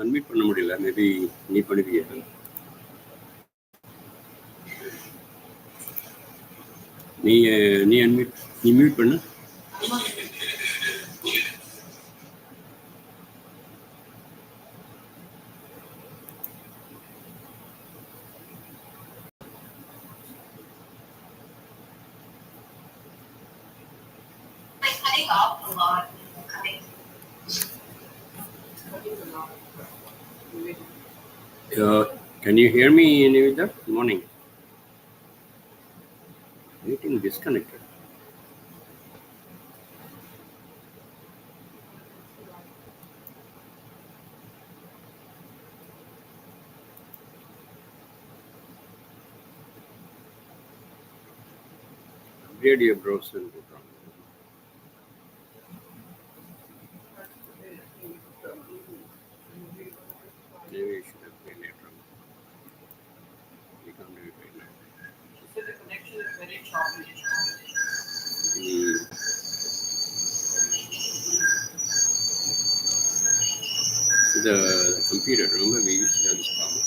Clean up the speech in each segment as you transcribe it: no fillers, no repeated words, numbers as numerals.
Unmute பண்ண முடியல. Maybe நீ பண்ணுவியா? நீ அன்மியூட், நீ மியூட் பண்ணு. Can you hear me, Nivita? Good morning. Meeting disconnected. Upgrade your browser. Maybe you should upgrade later on. We can't do it right now. So the connection is very choppy. The computer, remember we used to have this problem.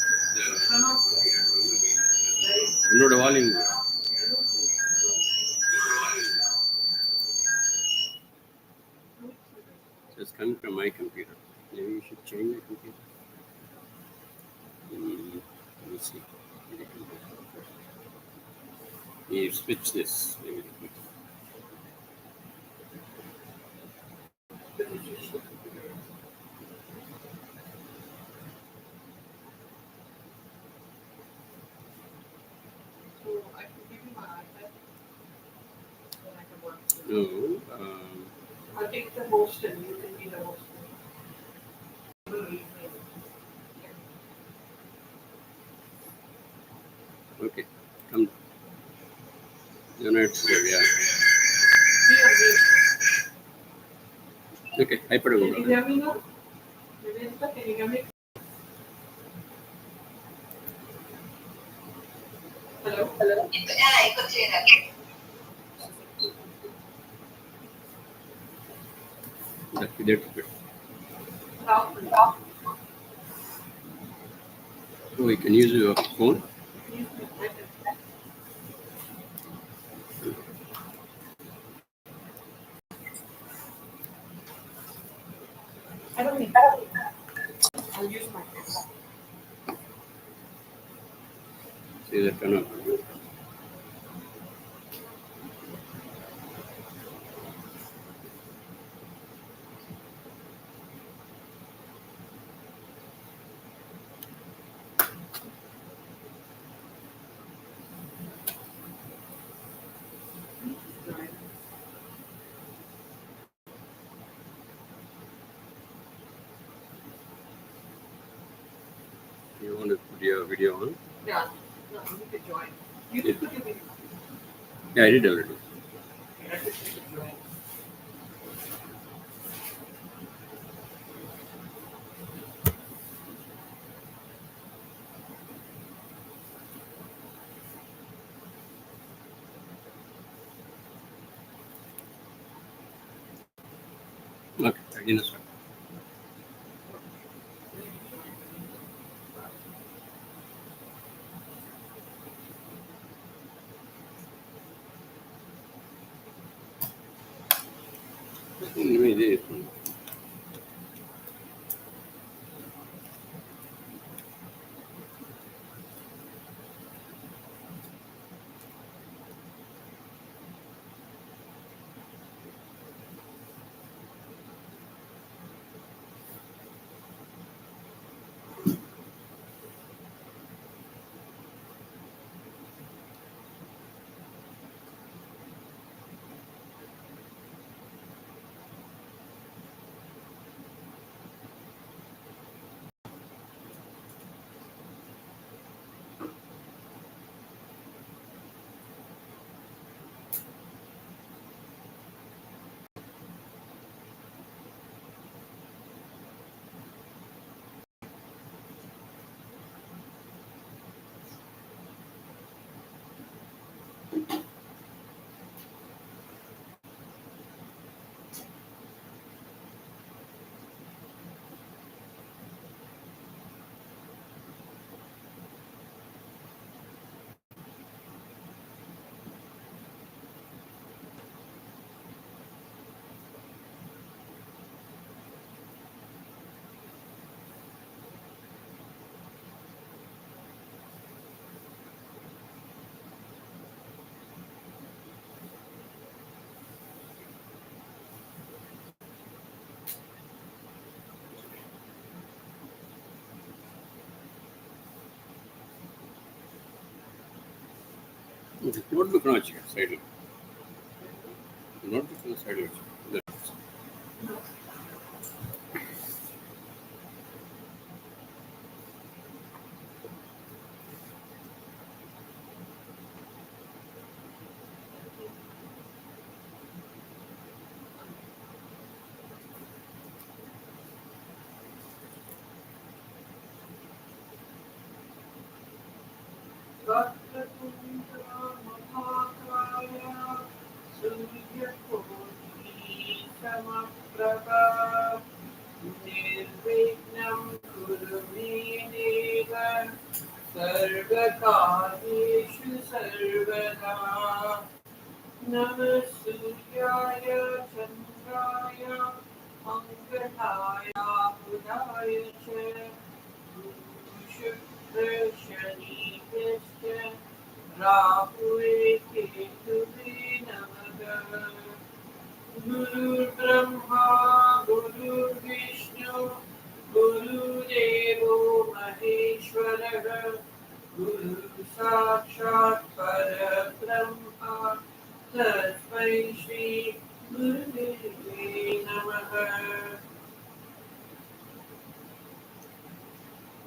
Unnoda volume. So it's coming from my computer. Maybe you should change the computer. Let me see. You switch this. Maybe. No. I'll take the host and you can be the host. Okay, come. It's there, yeah. Okay, I put it Can you over. hear me now? Can you hear me? Hello? Hello? That's good. Oh, you can use your phone. I don't think I'll use my phone. See that turn on. You want to put your video on? Yeah. No, you can join. You can put your video. Yeah, I did already. I just need to join. Okay, I didn't start. Anyway, this one. Notebook no வச்சுக்க சைடில் notebook சைடில் வச்சு निर्विघ्नं कुरु मे देव सर्वकार्येषु सर्वदा नमः सूर्याय चन्द्राय मङ्गलाय बुधाय च शुक्रशनीश्च राहुवे केतुवे नमः गुरुर्ब्रह्मा गुरुर्विष्णु गुरुदेवो महेश्वरः गुरु साक्षात् परब्रह्मा तस्मै श्री गुरुदेवे नमः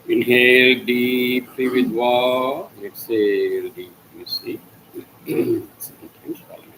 Inhale deeply with war, exhale deeply, see. Sometimes following it.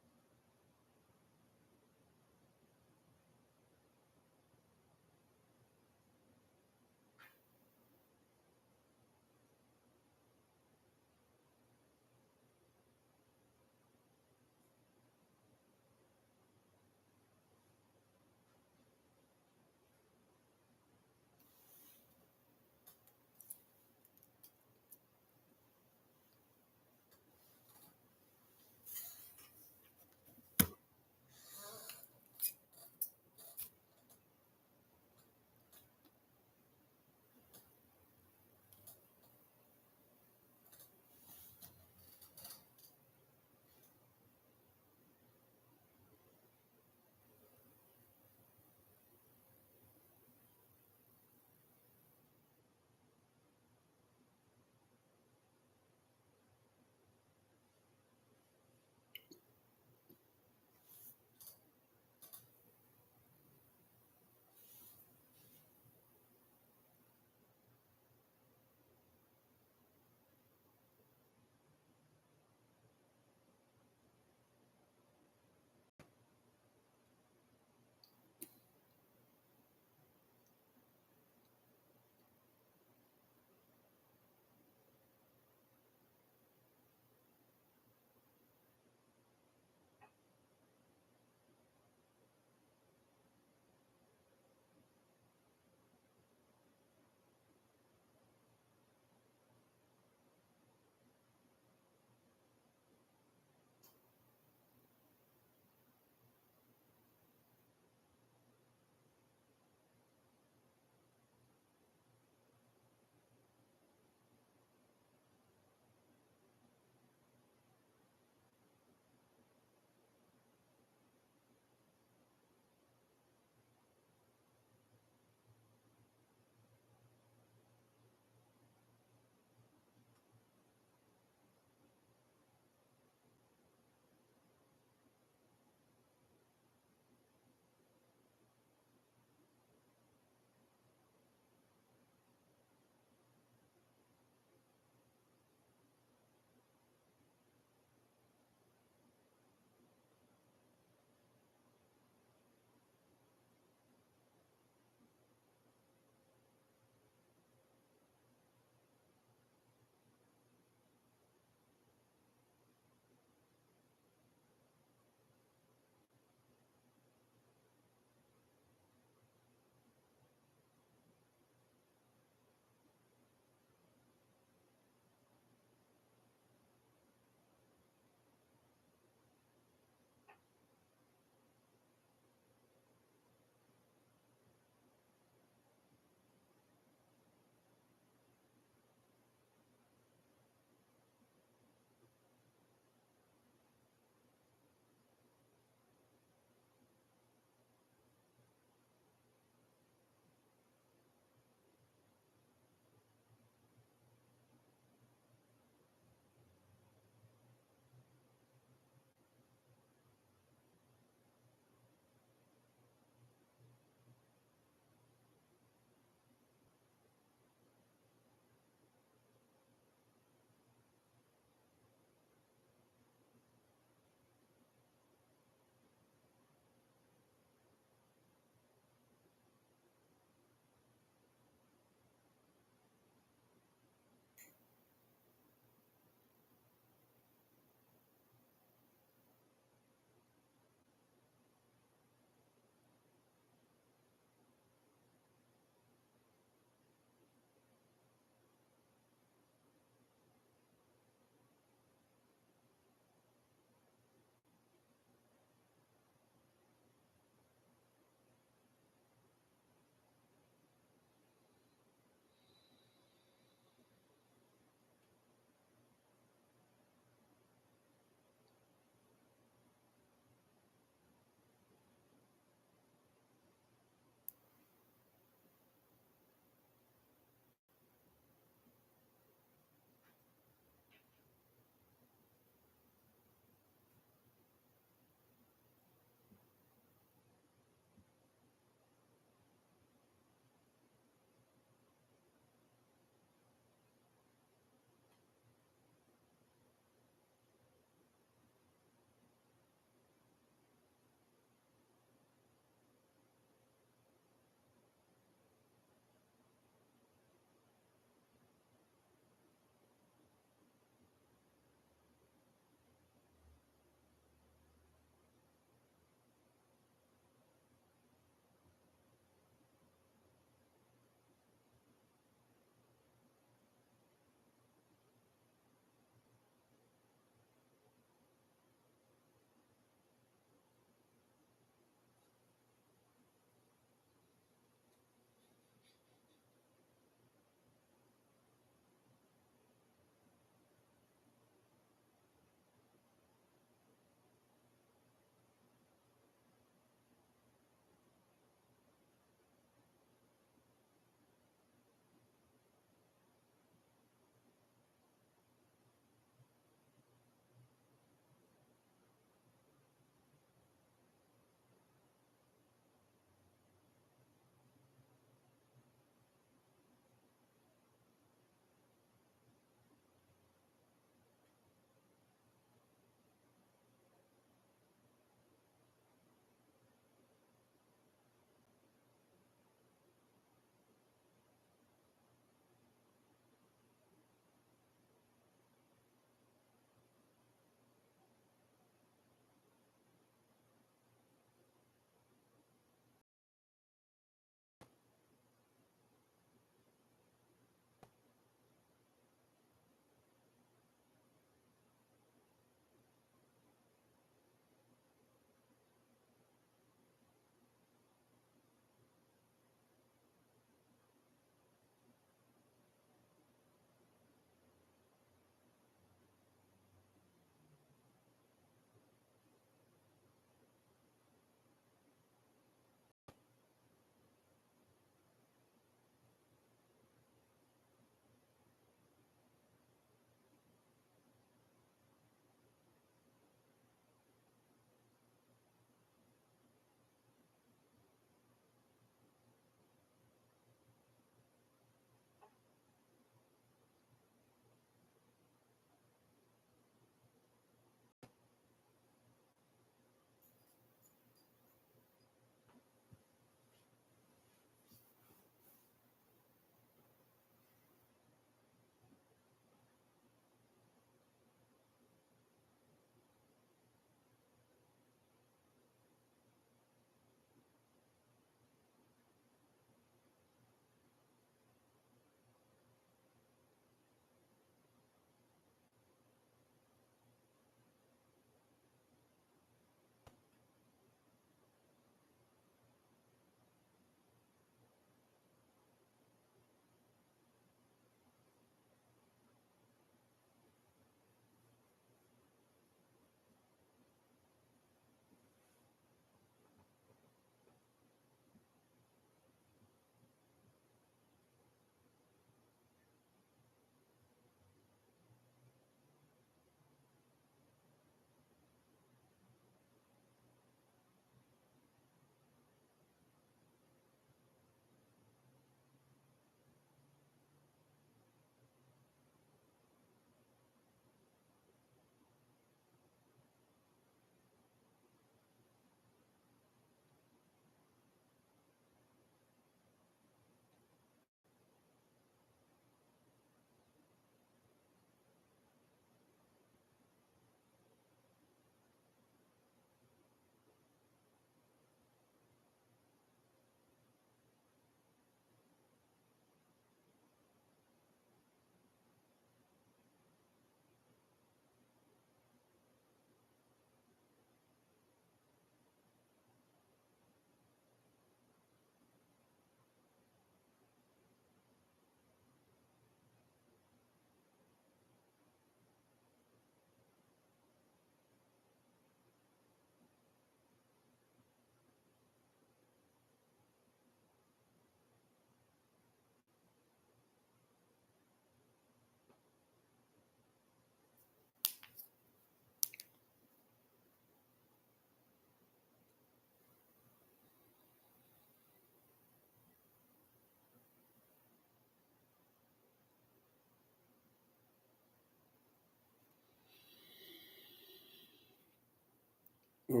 The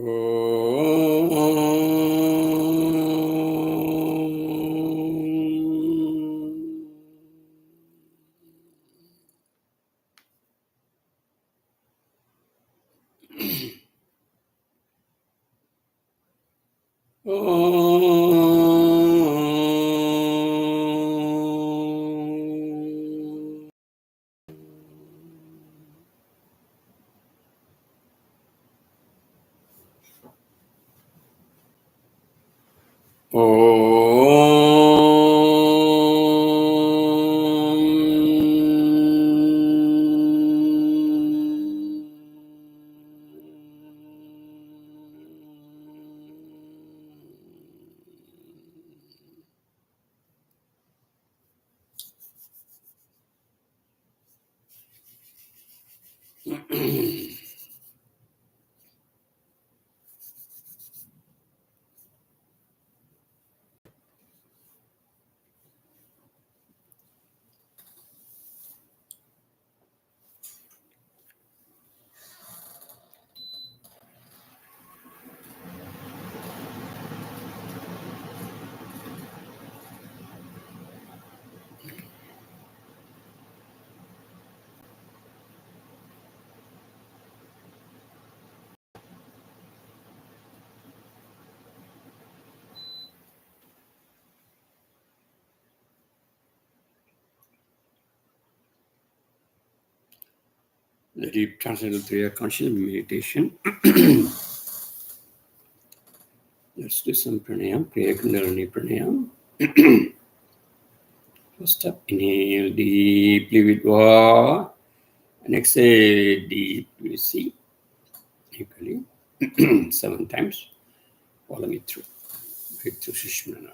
deep transcendental three conscious meditation. Let's do some pranayam, Gnanalayam pranayam. First up, inhale deeply with Va, and exhale deeply with C, equally, 7 times. Follow me through. Breathe through Sushumna.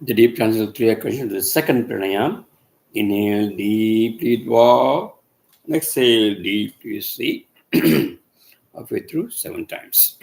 The deep transcendental three conscious, the second pranayam. Inhale deeply with Va, and exhale deeply with C, halfway through 7 times.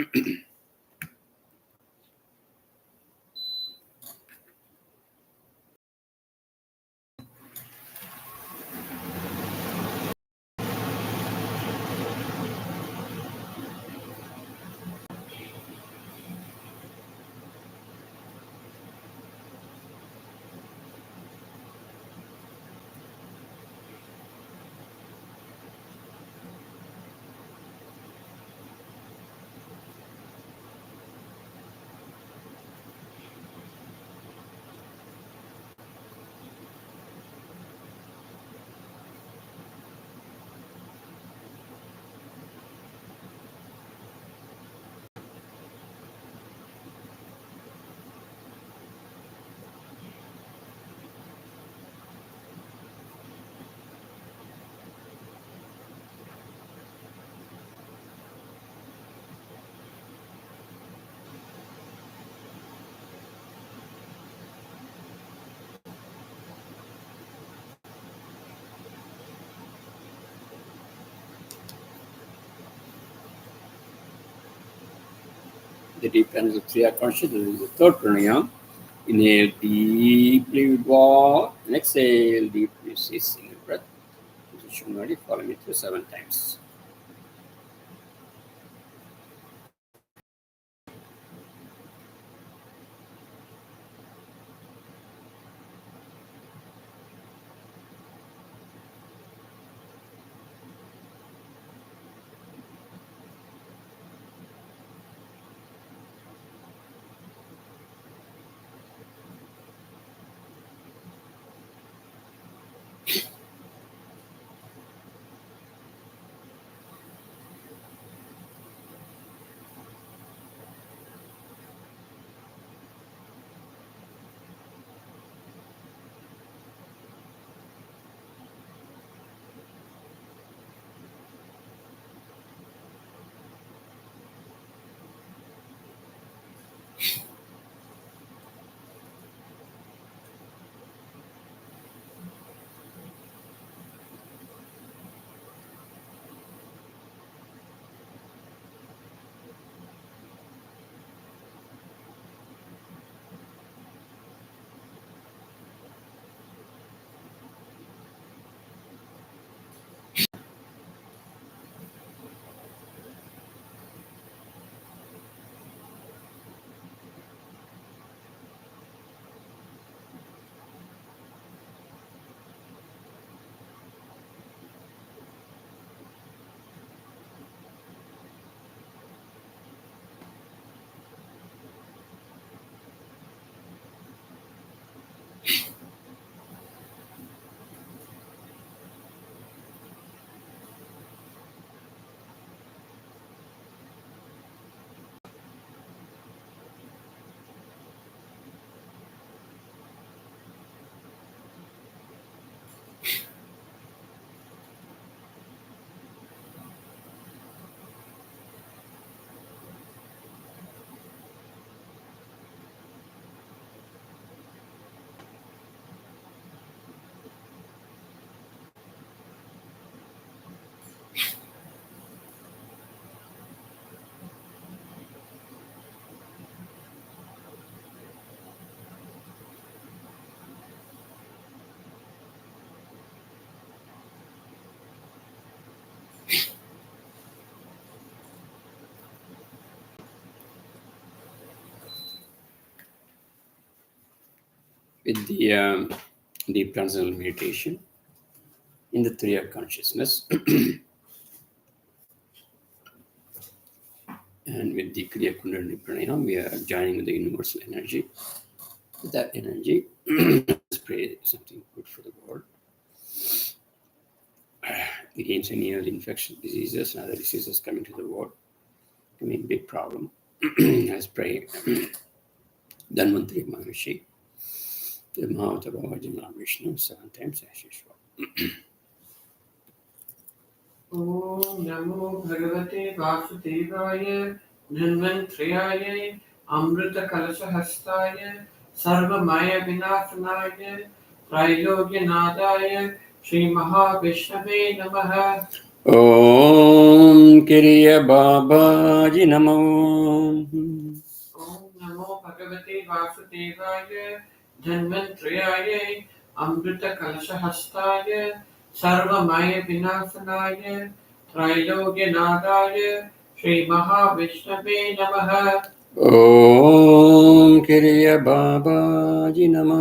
The deep planets of three are conscious. This is the third pranayam. Inhale deeply with wall and exhale deeply. See single breath. Position body. Follow me through 7 times. With the deep transcendental meditation in the three of consciousness. And with the Kriya Kundalini Pranayam, we are joining with the universal energy. With that energy, let's pray something good for the world. Against any other infectious diseases and other diseases coming to the world, becoming a big problem. Let's pray. Dhanvantri Maharishi, the Mahatma Vishnu, 7 times as usual. Om Namo Bhagavate Vasudevaya Dhanvantriyaya Amrita Kalasha Hastaya Sarva Maya Vinasanaya Trailogya Nadaya Shri Mahavishnave Namaha. Om Kiriya Babaji Namo. Om Namo Bhagavate Vasudevaya Dhanvantriyaya Amrita Kalasha Hastaya Sarva Maya Vinasanaya Trailogya Nadaya Shri Mahavishnave Namaha. Om Kiriya Babaji Namo.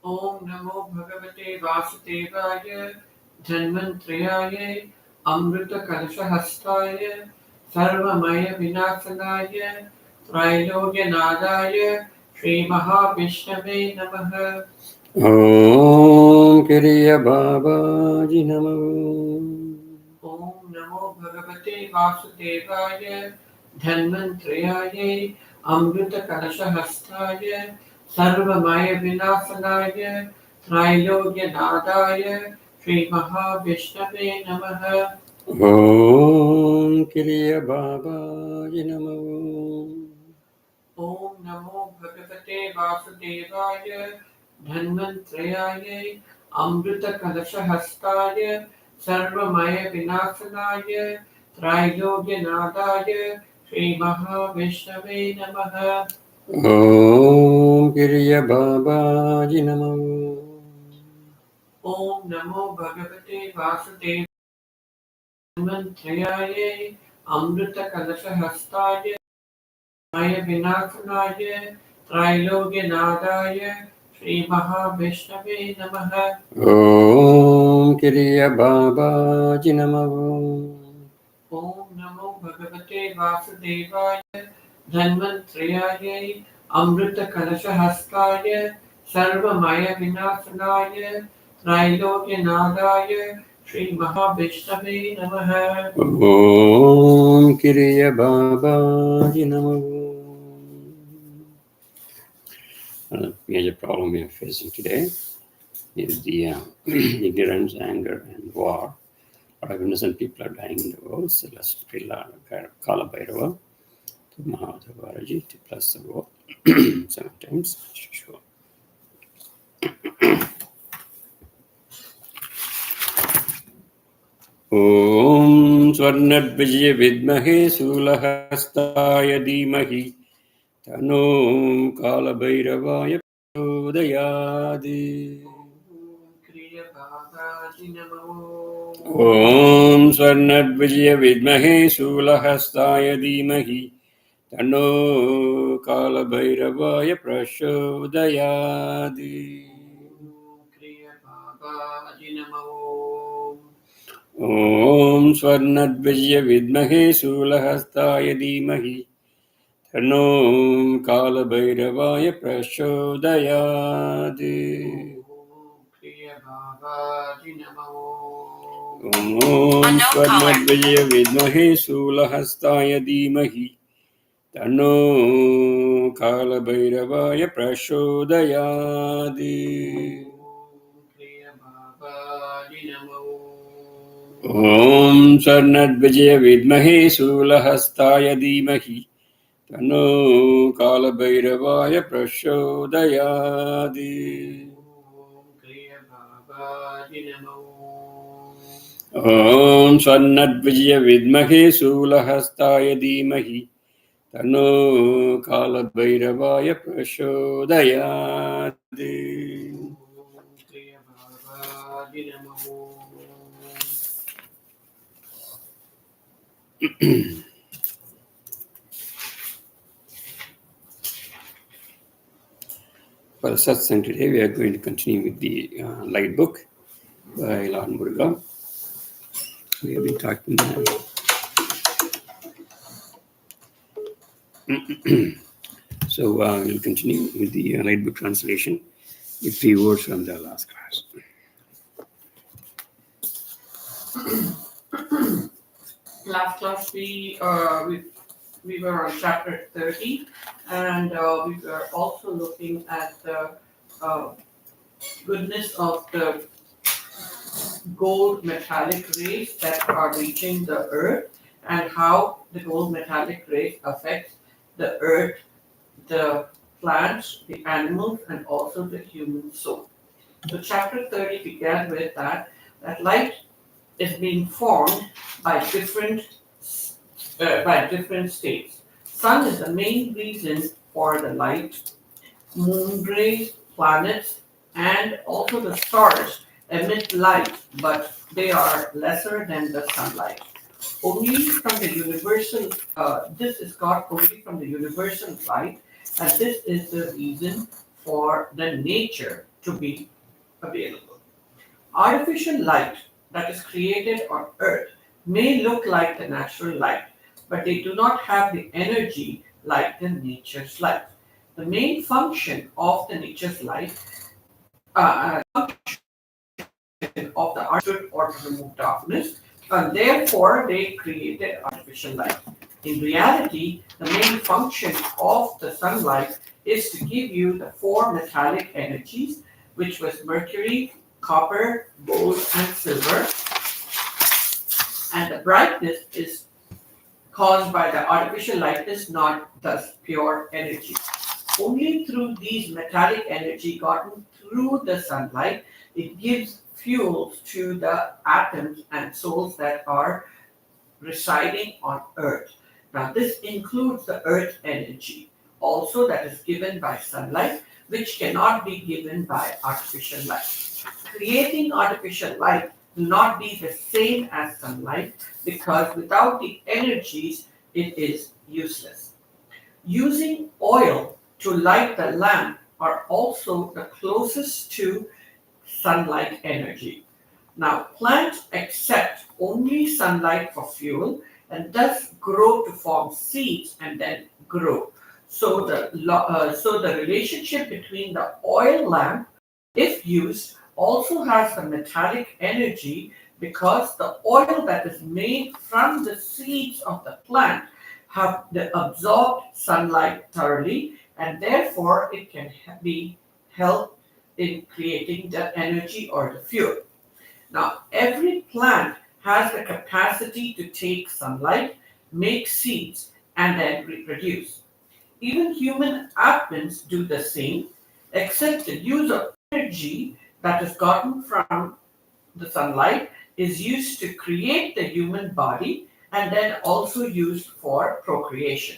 Om Namo Bhagavate Vasudevaya Dhanvantriyaya Amrita Kalasha Hastaya Sarva Maya Vinasanaya Trailogya Nadaya Shri Mahavishnave Namaha. Om Kiriya Babaji Namo. Om Namo Bhagavate Vasudevaya Dhanvantriyaya Amrita Kalasha Hastaya Sarva Maya Vinasanaya Trailogya Nadaya Shri Mahavishnave Namaha. Om Kiriya Babaji Namo. Om Namo Bhagavate Vasudevaya Dhanvantriyaya Amrita Kalasha Hastaya Sarva Maya Vinasanaya Trailogya Nadaya Shri Mahavishnave Namaha. Om Kiriya Babaji Namo. Om Namo Bhagavate Vasudevaya Mantrayaye Amrita Kalasha Hastaya Maya Vinakanaye Trailogya Nadaya Shri Mahavishnave Namaha. Om Kiriya Babaji Namo. Om Namo Bhagavate Vasudevaya Dhanvantrayaye Amrita Kalasha Hastaya Sarva Maya Vinasanaye Trailogya Nadaya Shri Mahavishnave Namaha. Om Kiriya Babaji Namo. Major problem we are facing today is the ignorance, anger, and war. A lot of innocent people are dying in the world, so let's pray Kala Bhairava to Mahadevaraji to bless the world 7 times. Sure. Om Swarnadvijaya Vidmahe Sulahastaya Dhimahi Tano Kala Bhairavaya Prodayadi. Kriya Bhagaji Namo. Om Swarnadvijaya Vidmahe Sulahastaya Dhimahi Tano Kala Bhairavaya Prachodayadi. Kriya Bhagaji Namo. Om Swarnadvijaya Vidmahe Sulahastaya Dhimahi Tano Kala Bhairavaya Prachodayadi. Kriya Bhagaji Namo. Om Swarnadvijaya Vidmahe Sulahastaya Dhimahi Tano Kala Bhairavaya Prachodayadi. Kriya Bhagaji Namo. Om Swarnadvijaya Vidmahe Sulahastaya Dhimahi Tano Kala Bhairavaya Prachodayadi. Kriya Bhagaji Namo. Om Swarnadvijaya Vidmahe Sulahastaya Dhimahi Tano Kala Bhairavaya Prachodayadi. Kriya Bhagaji Namo. For the Satsang today, we are going to continue with the light book by Lord Muruga. We have been talking. So we'll continue with the light book translation with 3 words from the last class. Last class we were on chapter 30, and we were also looking at the goodness of the gold metallic rays that are reaching the earth, and how the gold metallic rays affects the earth, the plants, the animals, and also the human soul. So chapter 30 began with that light is being formed by different states. Sun is the main reason for the light. Moon rays, planets, and also the stars emit light, but they are lesser than the sunlight. Only from the universal, this is got only from the universal light, and this is the reason for the nature to be available. Artificial light that is created on Earth may look like the natural light, but they do not have the energy like the nature's light. The main function of the nature's light, of the understood or to remove darkness, and therefore they created artificial light. In reality, the main function of the sunlight is to give you the 4 metallic energies, which was mercury, copper, gold, and silver. And the brightness is caused by the artificial light is not thus pure energy. Only through these metallic energy gotten through the sunlight, it gives fuels to the atoms and souls that are residing on earth. Now, this includes the earth energy, also that is given by sunlight, which cannot be given by artificial light. Creating artificial light will not be the same as sunlight because without the energies, it is useless. Using oil to light the lamp are also the closest to sunlight energy. Now, plants accept only sunlight for fuel and thus grow to form seeds and then grow. So the relationship between the oil lamp, if used, also has the metallic energy because the oil that is made from the seeds of the plant have absorbed sunlight thoroughly, and therefore it can be helped in creating the energy or the fuel. Now, every plant has the capacity to take sunlight, make seeds, and then reproduce. Even human apples do the same, except the use of energy that is gotten from the sunlight is used to create the human body and then also used for procreation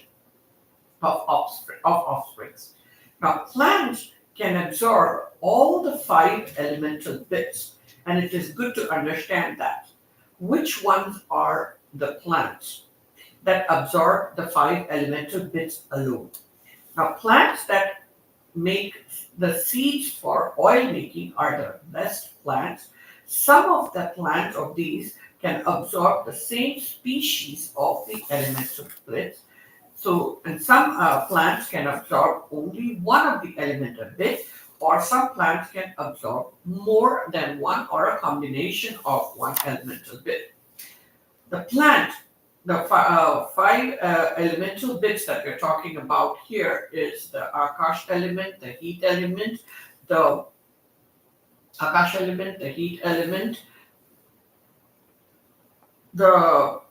of offsprings. Now, plants can absorb all the 5 elemental bits, and it is good to understand that. Which ones are the plants that absorb the 5 elemental bits alone? Now, plants that make the seeds for oil making are the best plants. Some of the plants of these can absorb the same species of the elemental bits. So, and some plants can absorb only one of the elemental bits, or some plants can absorb more than one or a combination of one elemental bit. The plant, the 5 elemental bits that we're talking about here is the Akash element, the heat element, the Akash element, the heat element, the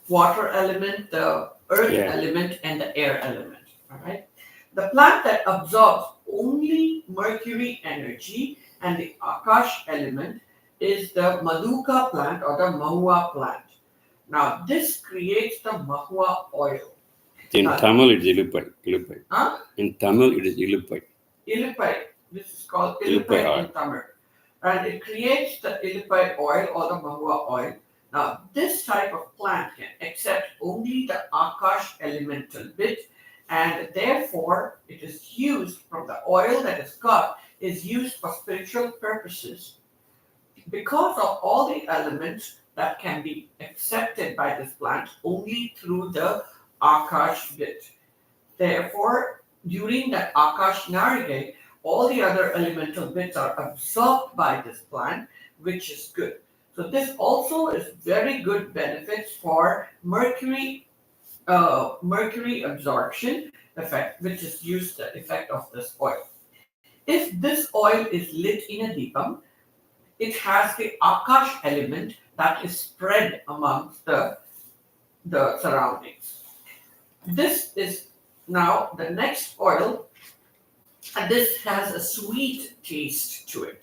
water element, the earth element, and the air element. All right. The plant that absorbs only mercury energy and the Akash element is the Muruga plant or the Mahua plant. Now, this creates the Mahua oil. In Tamil, it is Ilupai. Huh? In Tamil, it is Ilupai. Ilupai. This is called Ilupai in Tamil. And it creates the Ilupai oil or the Mahua oil. Now, this type of plant can accept only the Akash elemental bit, and therefore it is used from the oil that is got is used for spiritual purposes. Because of all the elements that can be accepted by this plant only through the Akash bit. Therefore, during the Akash Narige, all the other elemental bits are absorbed by this plant, which is good. So this also is very good benefits for mercury absorption effect, which is used the effect of this oil. If this oil is lit in a deepam, it has the Akash element that is spread amongst the surroundings. This is now the next oil, and this has a sweet taste to it.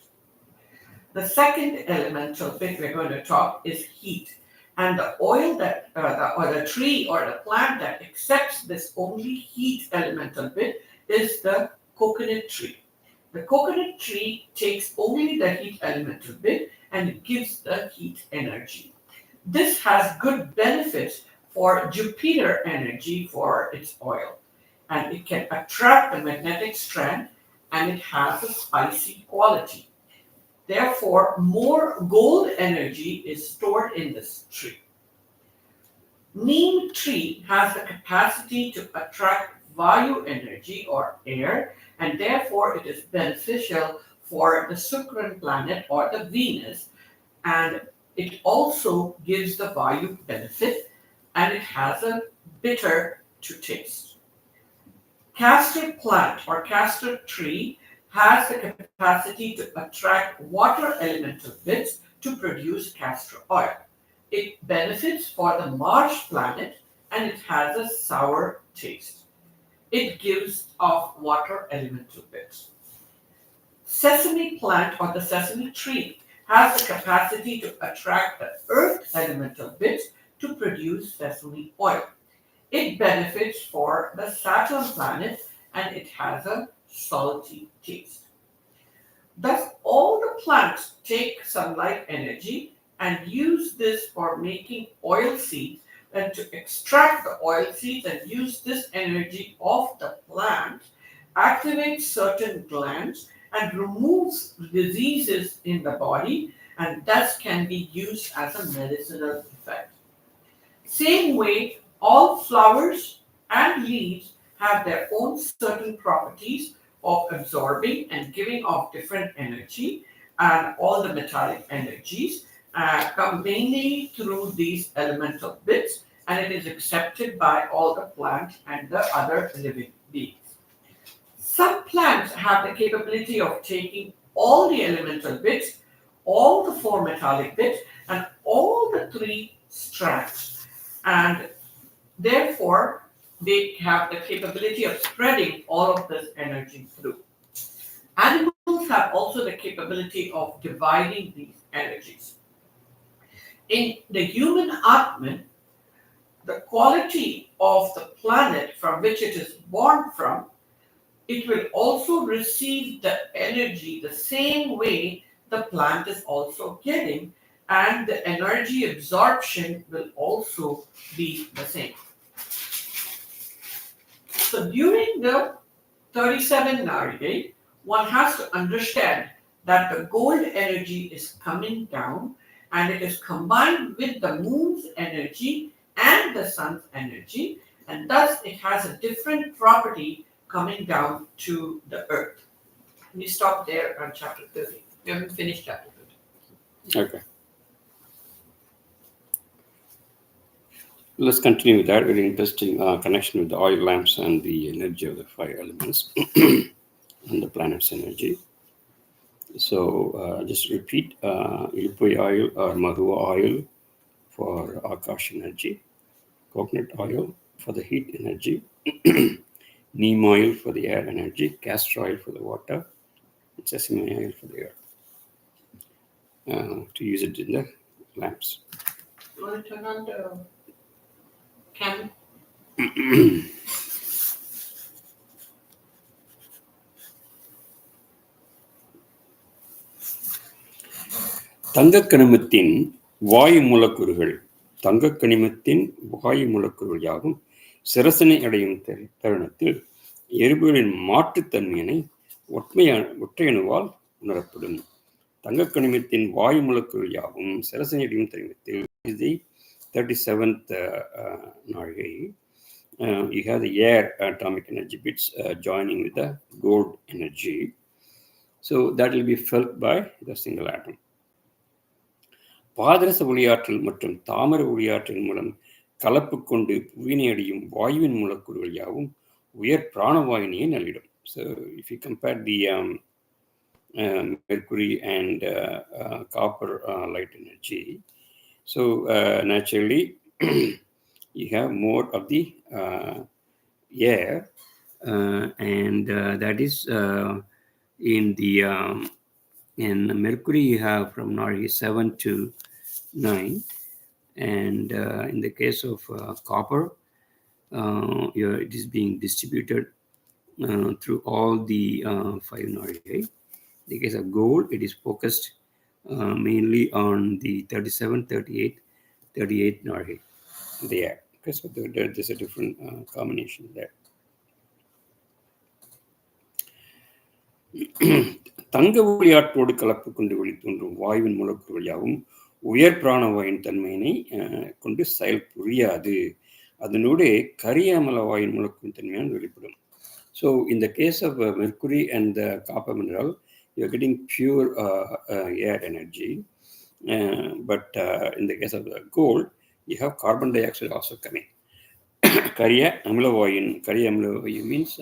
The second elemental bit we're going to talk is heat. And the oil that, or the tree or the plant that accepts this only heat elemental bit is the coconut tree. The coconut tree takes only the heat elemental bit and it gives the heat energy. This has good benefits for Jupiter energy for its oil. And it can attract the magnetic strand and it has a spicy quality. Therefore, more gold energy is stored in this tree. Neem tree has the capacity to attract Vayu energy or air, and therefore it is beneficial for the Shukran planet or the Venus, and it also gives the Vayu benefit, and it has a bitter to taste. Castor plant or castor tree has the capacity to attract water elemental bits to produce castor oil. It benefits for the Mars planet and it has a sour taste. It gives off water elemental bits. Sesame plant or the sesame tree has the capacity to attract the earth elemental bits to produce sesame oil. It benefits for the Saturn planet and it has a salty taste. Thus, all the plants take sunlight energy and use this for making oil seeds and to extract the oil seeds and use this energy of the plant, activates certain glands and removes diseases in the body and thus can be used as a medicinal effect. Same way, all flowers and leaves have their own certain properties of absorbing and giving off different energy, and all the metallic energies come mainly through these elemental bits, and it is accepted by all the plants and the other living beings. Some plants have the capability of taking all the elemental bits, all the four metallic bits, and all the three strands, and therefore they have the capability of spreading all of this energy through. Animals have also the capability of dividing these energies. In the human Atman, the quality of the planet from which it is born from, it will also receive the energy the same way the plant is also getting, and the energy absorption will also be the same. So during the 37 Narige, one has to understand that the gold energy is coming down and it is combined with the moon's energy and the sun's energy, and thus it has a different property coming down to the earth. We stop there on chapter 30. We haven't finished chapter 30. Okay. Let's continue with that. Very interesting connection with the oil lamps and the energy of the five elements and the planet's energy. So just repeat, Ilpui oil or Muruga oil for Akash energy, coconut oil for the heat energy, neem oil for the air energy, castor oil for the water, and sesame oil for the air, to use it in the lamps. You want to turn on the camera? தங்கக்கனிமத்தின் வாயு மூலக்கூறுகள் தங்கக்கனிமத்தின் வாயு மூலக்கூறுகள் யாகும் சிரசனை அடையும் தருணத்தில் எரிபொருளின் மாற்றுத்தன்மையினை ஒற்றையணுவால் உணரப்படும். தங்கக்கனிமத்தின் வாயு மூலக்கூறுகள் யாகும் சிரசனை அடையும் தருணத்தில் is the 37th Narige. You have the air atomic energy bits joining with the gold energy. So that will be felt by the single atom. பாதரச ஒளியாற்றல் மற்றும் தாமர ஒளியாற்றல் மூலம் கலப்பு கொண்டு புவியினை அடையும் வாயுவின் மூலக்கூறுகள் யாவும் உயர் பிராணவாயினியை நல்கிடும். So if you compare the mercury and copper light energy, so naturally you have more of the air, and that is in the in mercury you have from Narige 7 to 9, and in the case of copper, it is being distributed through all the 5 Narige. In the case of gold, it is focused mainly on the 37, 38 Narige there. Okay, so there's a different combination there. தங்க ஒளியாற்றோடு கலப்பு கொண்டு வெளித்தோன்றும் வாயுவின் மூலக்கூறுகள் யாவும் உயர் பிராணவாயின் தன்மையினை கொண்டு செயல் புரியாது. அதனோடு கரிய அமல வாயின் மூலக்கூறின் தன்மையான வெளிப்படும். So in the case of mercury and the copper mineral, you're getting pure air energy, but in the case of the gold, you have carbon dioxide also coming. Kariya amla vayu means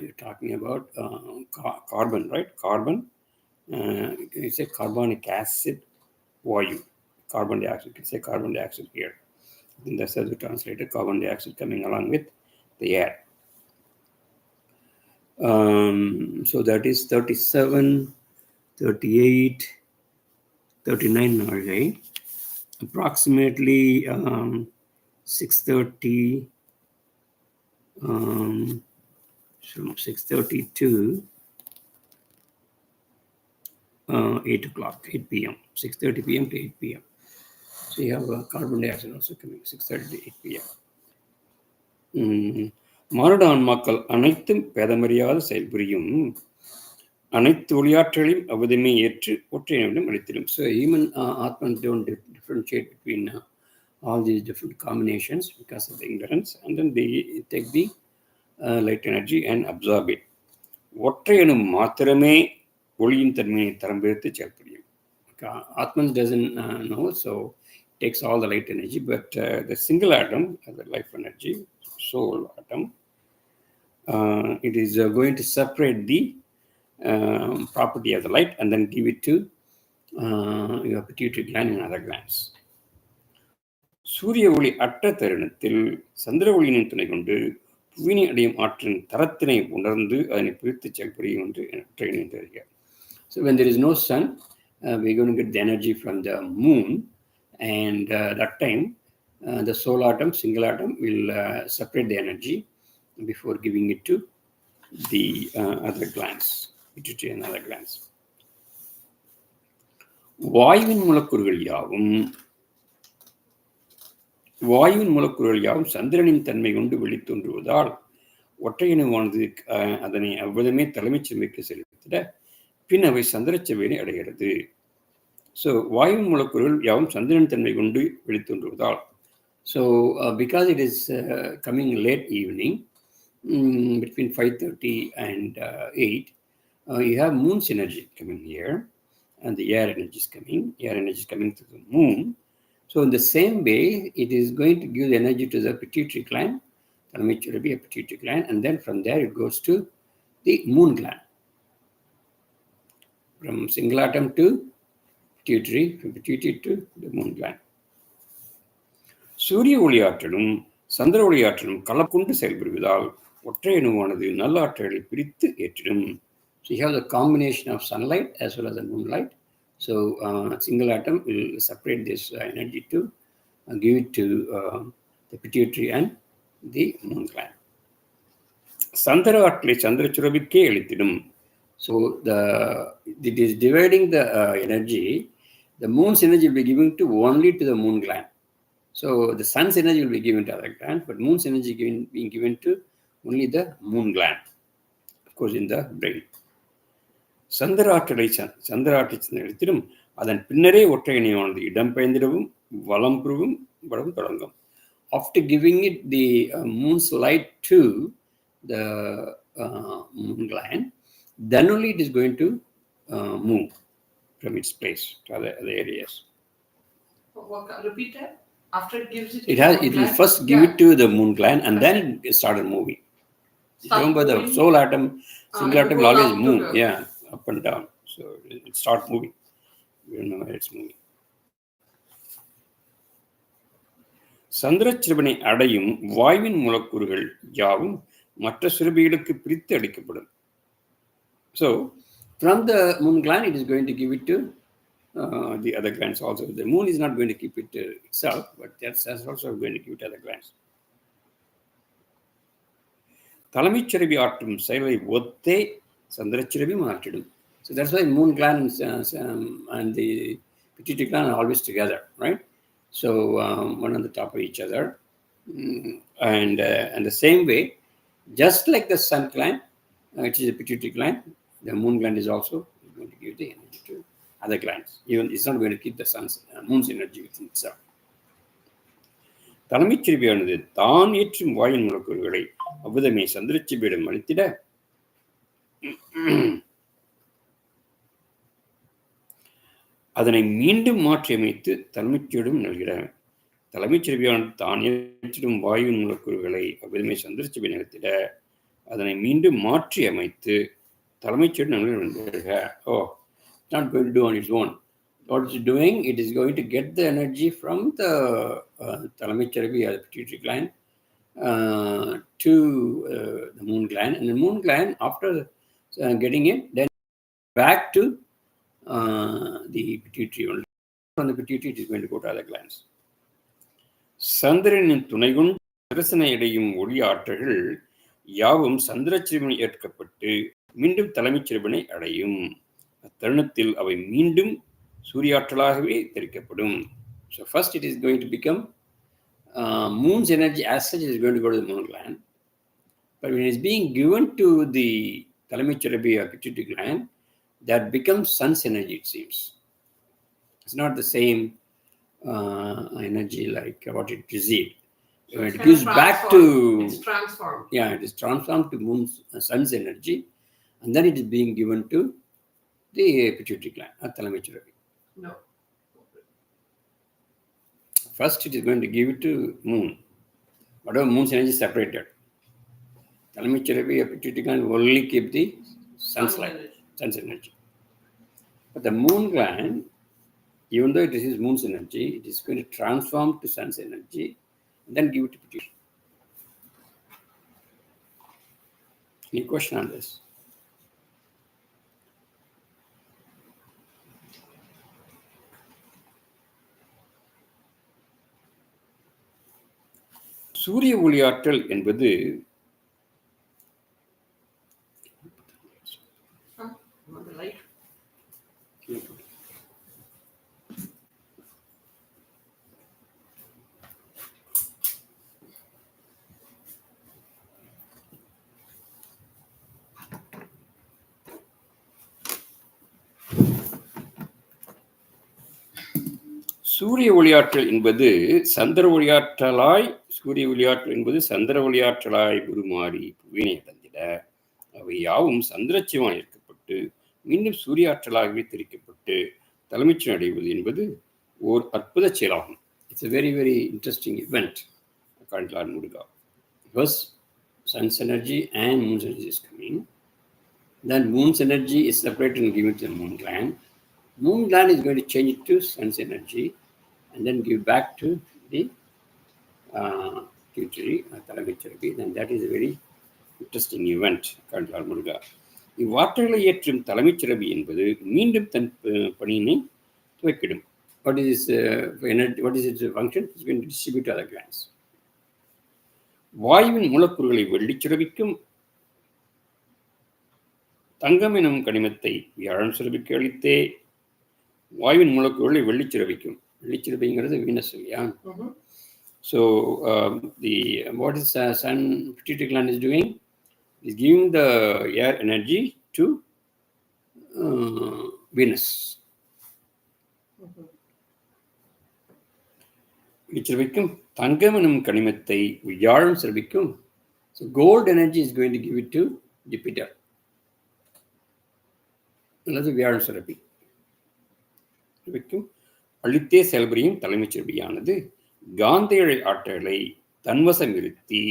you're talking about carbon, right? Carbon, you say carbonic acid vayu, carbon dioxide, you can say carbon dioxide here. And that's how we translated carbon dioxide coming along with the air. So that is 37, 38, 39 Narige. Approximately 6:30, from 6:30 to 8 o'clock, 8 p.m. 6:30 p.m. to 8 p.m. So you have carbon dioxide also coming, 6:30 to 8 p.m. மானுட ஆன்மாக்கள் அனைத்தும் பேதமறியாத செயல்புரியும் அனைத்து ஒளியாற்றலையும் அவதமே ஏற்று ஒற்றையிடம் அளித்திடும். So human Atman don't differentiate between all these different combinations because of the ignorance, and then they take the light energy and absorb it. ஒற்றை எனும் மாத்திரமே ஒளியின் தன்மையை தரம் பிரித்து செயல்புரியும். Atman doesn't know, so it takes all the light energy, but the single atom, the life energy, soul atom, it is going to separate the property of the light and then give it to your pituitary gland and other glands. சூரிய ஒளி அற்ற தருணத்தில் சந்திர ஒளியின் துணை கொண்டு புவினை அடையும் ஆற்றின் தரத்தினை உணர்ந்து அதனை பிரித்து செயல்புரியும் என்று ட்ரைனிங் தருகிறார். So when there is no sun, we're going to get the energy from the moon, and that time the soul atom, single atom, will separate the energy before giving it to the other glands, pituitary and other glands. வாயுவின் மூலக்கூறுகள் யாவும் சந்திரனின் தன்மை கொண்டு வெளித்தோன்றுவதால் ஒற்றையணுவானது அதனை அவ்விதமே தலைமைச் செம்மைக்கு செலுத்திட பின் அவை சந்திரச்செவ்வையை அடைகிறது. ஸோ வாயுவின் மூலக்கூறுகள் யாவும் சந்திரனின் தன்மை கொண்டு வெளித்தோன்றுவதால், so because it is coming late evening, between 5:30 and 8, you have moon's energy coming here, and the air energy is coming to the moon. So in the same way, it is going to give the energy to the pituitary gland, which will be a pituitary gland, and then from there it goes to the moon gland. From single atom to pituitary, from pituitary to the moon gland. சூரிய ஒளியாற்றலும் சந்திர ஒளியாற்றலும் கலப்புண்டு செயல்படுவதால் ஒற்றை அணுவானது நல்ல ஆற்றலை பிரித்து ஏற்றிடும். So you have the combination of sunlight as well as the moonlight. So single atom will separate this energy to give it to the pituitary and the moon gland. சந்திர ஆற்றலை சந்திர சுரபிக்கே அளித்திடும். So it is dividing the energy. The moon's energy will be given to only to the moon gland. So the sun's energy will be given to other gland, but moon's energy being given to only the moon gland, of course, in the brain. சந்திர ஆற்றலை செலுத்திடும் அதன் பின்னரே ஒற்றை இணையானது இடம்பெயர்ந்திடவும் வலம் பெறவும் தொடங்கும். After giving it the moon's light to the moon gland, then only it is going to move from its place to other areas. Repeat that. After it gives it, it will first give it to the moon gland, and then it started moving. Remember, the soul atom, single atom will always move, up and down. So it starts moving. We don't know where it's moving. சந்திரச்சிறுவனை அடையும் வாயுவின் மூலக்கூறுகள் யாவும் மற்ற சுரபிகளுக்கு பிரித்து அளிக்கப்படும். So from the moon gland, it is going to give it to the other glands also. The moon is not going to keep it itself, but that's also going to give it to other glands. தலைமைச்சிறவி ஆற்றும் செயலை ஒத்தே சந்திரச்சிறவியும் ஆற்றிடும். So that's why moon gland and the pituitary gland are always together, right? So one on the top of each other, and the same way, just like the sun gland, which is a pituitary gland, the moon gland is also going to give the energy to other glands. Even it's not going to keep the moon's energy within itself. தலைமைச்சிறுவியானது தான் ஏற்றும் வாயின் மூலக்கூறுகளை அவ்விதமே சந்திரச்சிபியிடம் அளித்திட அதனை மீண்டும் மாற்றி அமைத்து தலைமைச்சியிடம் நல்கிறார். தலைமைச்சிறுவியானது தான் ஏற்றிடும் வாயுவின் மூலக்கூறுகளை அவ்விதமே சந்திரச்சிபி நிறுத்திட அதனை மீண்டும் மாற்றி அமைத்து தலைமைச்சியிடம் நல்கிறார். It's not going to do on its own. What it's doing, it is going to get the energy from the Talamicharabi or the pituitary gland to the moon gland. And the moon gland, after getting it, then back to the pituitary. From the pituitary, it is going to go to other glands. சந்திரனின் துணை கொண்டு அரசனை அடையும் ஒளி ஆற்றல்கள் யாவும் சந்திரச்சிறுவனை ஏற்கப்பட்டு மீண்டும் தலைமைச் சிறுவனை அடையும். அத்தருணத்தில் அவை மீண்டும் சூரியாற்றலாகவே தெரிக்கப்படும். So first it is going to become moon's energy as such is going to go to the moon gland. But when it is being given to the Thalamicharabi or pituitary gland, that becomes sun's energy, it seems. It's not the same energy like what it received. So it gives back to... It's transformed. Yeah, it is transformed to moon's, sun's energy, and then it is being given to the pituitary gland or Thalamicharabi. No. First, it is going to give it to moon. Whatever moon's energy is separated. Thalamicharabi or pituitary gland will only keep the sun's light, sun's energy. But the moon gland, even though it receives moon's energy, it is going to transform to sun's energy and then give it to pituitary. Any question on this? சூரிய ஒளியாற்றல் என்பது சூரிய ஒளியாற்றல் என்பது சந்திர ஒளியாற்றலாய் உருமாறி புவியினை அடைந்திட அவை யாவும் சந்திரச்சிவன் ஏற்கப்பட்டு மீண்டும் சூரியாற்றலாகவே தெரிக்கப்பட்டு தலைமைச்சின் அடைவது என்பது ஓர் அற்புத செயலாகும். It's a very, very interesting event according to Lord Muruga. First, sun's energy and moon's energy is coming. Then moon's energy is separated and given to the moon gland. Moon gland is going to change it to sun's energy and then give back to the pituitary Thalamicharabi. Then that is a very interesting event according to Lord Muruga. இவ்வாற்றல்களை ஏற்றும் தலைமைச்சிறவி என்பது மீண்டும் தன் பணியினை துவக்கிடும். What is its function? It's going to distribute to other glands. வாயுவின் மூலக்கூறுகளை வெள்ளிச்சுரபிக்கும் தங்கம் எனும் கனிமத்தை வியாழன் சுரபிக்கு அளித்தே வாயுவின் மூலக்கூறுகளை வெள்ளிச்சுரபிக்கும். வெள்ளிச்சுரபிங்கிறது வீனஸ் இல்லையா? So what is sun pituitary gland is doing? Is giving the air energy to Venus. விச்சிரபிக்கும் தங்கம் எனும் கனிமத்தை வியாழன் சிறபிக்கும். So gold energy is going to give it to Jupiter. அல்லது வியாழன் சிறப்பி சிறப்பிக்கும் அளித்தே செயல்புரியும் தலைமைச் சிறப்பியானது காந்த இழை ஆற்றலை தன்வசம் இருத்தி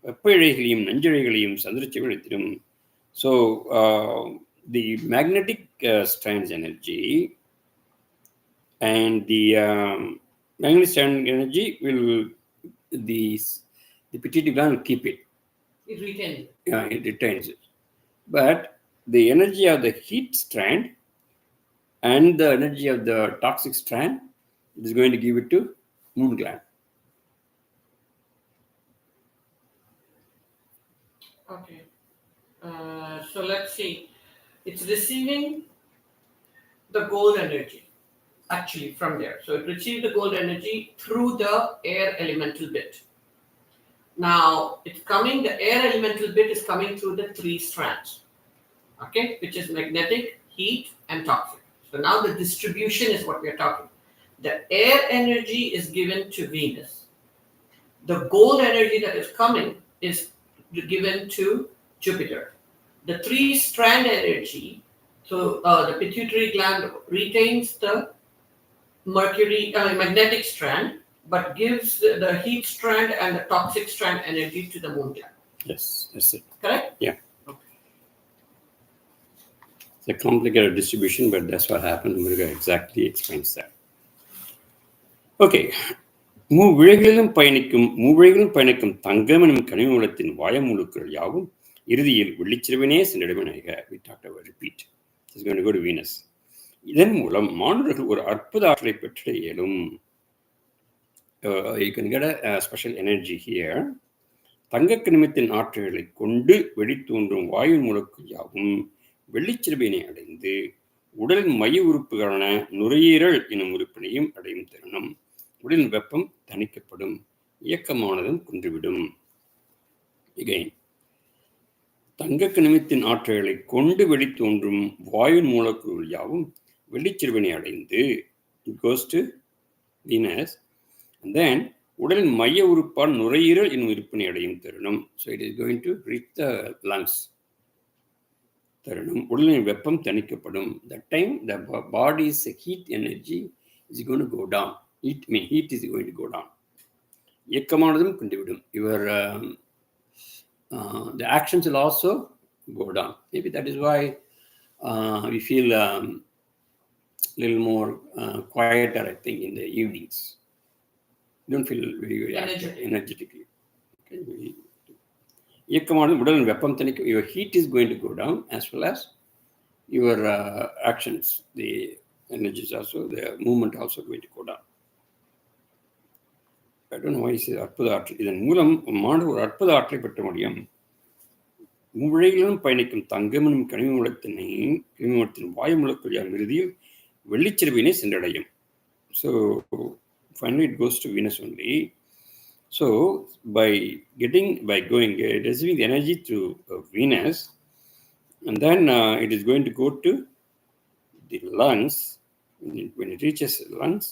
வெப்ப இழைகளையும் நஞ்சிழைகளையும் சந்திரச்சிவத்திலும். So the magnetic strands energy and the magnetic strand energy will the pituitary gland will keep it. It retains it. Yeah, it retains it. But the energy of the heat strand and the energy of the toxic strand is going to give it to moon gland. Okay. So let's see. It's receiving the gold energy actually from there. So it receives the gold energy through the air elemental bit. Now it's coming, the air elemental bit is coming through the 3 strands. Okay, which is magnetic, heat, and toxic. So now the distribution is what we are talking. The air energy is given to Venus. The gold energy that is coming is given to Jupiter. The 3-strand energy, so the pituitary gland retains the magnetic strand, but gives the heat strand and the toxic strand energy to the moon gland. Yes, that's it. Correct? Yeah. It's a complicated distribution, but that's what happened. Muruga exactly explains that. Okay. மூவிழைகளிலும் பயணிக்கும் தங்கம் எனும் கனிமூலத்தின் வாயமுழுக்கள் யாவும் இறுதியில் வெள்ளிச்சிறுவனே சென்றிடமெனாக. We talked about repeat. It's going to go to Venus. இதன் மூலம் மாணவர்கள் ஒரு அற்புத ஆற்றலை பெற்றிட இயலும். you can get a special energy here. தங்கக்கிணமத்தின் ஆற்றல்களை கொண்டு வெளித்தோன்றும் வாயு மூலக்கூறு யாவும் வெள்ளிச்சிறுபினை அடைந்து உடலின் மைய உறுப்புகளான நுரையீரல் எனும் உறுப்பினையும் அடையும் தருணம் உடலின் வெப்பம் தணிக்கப்படும், இயக்கமானதும் குன்றுவிடும். Again, தங்கக்கிணமத்தின் ஆற்றல்களை கொண்டு வெளித்தோன்றும் வாயு மூலக்கூறுகள் யாவும் வெள்ளிச்சிறுவினை அடைந்து, it goes to Venus, and then உடலின் மைய உறுப்பால் நுரையீரல் என்னும் உறுப்பினை அடையும் தருணம். So it is going to reach the lungs. தருணம் உடலின் வெப்பம் தணிக்கப்படும். That time the body's heat energy is going to go down. Heat is going to go down. இயக்கமானதும் குன்றுவிடும். The actions will also go down. Maybe that is why we feel a little more quieter, I think, in the evenings. You don't feel very energetically. Okay. இயக்கமானது உடலின் வெப்பம் தணிக்க, your heat is going to go down as well as your actions, the energies also, the movement also going to go down. I don't know why he says அற்புத ஆற்றல். இதன் மூலம் மாணவர் ஒரு அற்புத ஆற்றலை பெற்ற முடியும். மூளையிலும் பயணிக்கும் தங்கம் எனும் கனிமூலத்தின் வாயு மூலக்கூறின் இறுதியில் வெள்ளிச்சிறுவினை சென்றடையும். So finally it goes to Venus only. So by receiving the energy through Venus, and then it is going to go to the lungs. When it reaches the lungs,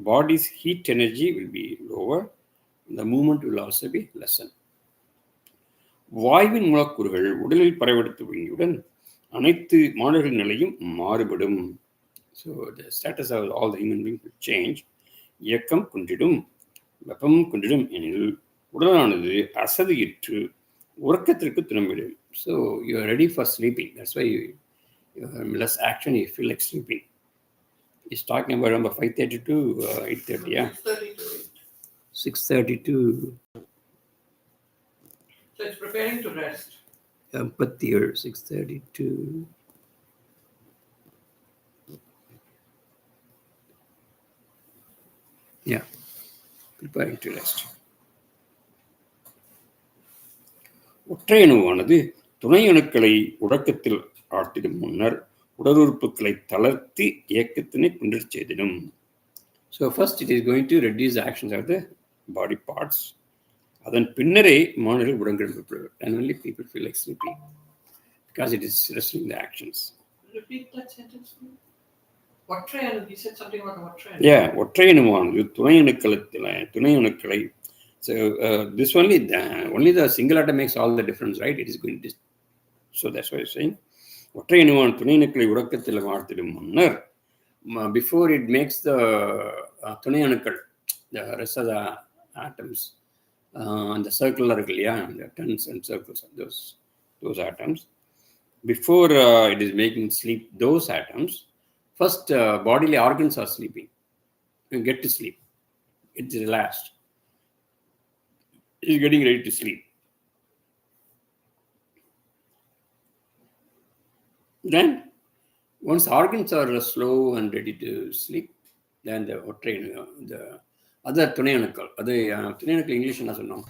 body's heat energy will be lower, and the movement will also be lessened. வாயுவின் மூலக்கூறுகள் உடலில் பரவெடுத்து துவங்கியுடன் அனைத்து மாணவர்களின் நிலையும் மாறுபடும். So the status of all the human beings will change. இயக்கம் குன்றிடும், வெப்பம் குன்றிடும் எனில் உடலானது அசதியிற்று உறக்கத்திற்கு திரும்பிடும். So you are ready for sleeping. That's why you have less action, you feel like sleeping. He's talking about number 5:30 to 8:30, yeah? 6:30 to... So it's preparing to rest. Empathy or 6:30 to... Yeah, preparing to rest. ஒற்றை அணுவானது துணை அணுக்களை உறக்கத்தில் ஆழ்த்திடும் முன்னர் உடலுறுப்புகளை தளர்த்தி இயக்கத்தினை கொண்டு செய்திடும். So first it is going to reduce the actions of the body parts. அதன் பின்னரே மாணவர்கள் உடன்கிழமைப்படுவர். And only people feel like sleeping because it is restricting the actions. Repeat that sentence. ஒற்றை அணு, you said something about ஒற்றை அணு. Yeah, ஒற்றை அணுவானது துணை அணுக்களை. So this only the single atom makes all the difference, right? It is going to... So that's why I'm saying ஒற்றை அணுவான துணை அணுக்களை உறக்கத்தில் ஆழ்த்திடும் முன்னர், before it makes the துணை அணுக்கள், the rest of the atoms, the circular, the tons and circles of those atoms, before it is making sleep those atoms, first bodily organs are sleeping. You get to sleep. It's relaxed. It's getting ready to sleep. Then, once organs are slow and ready to sleep, then the other துணை அணுக்கள், English என்ன சொன்னோம்?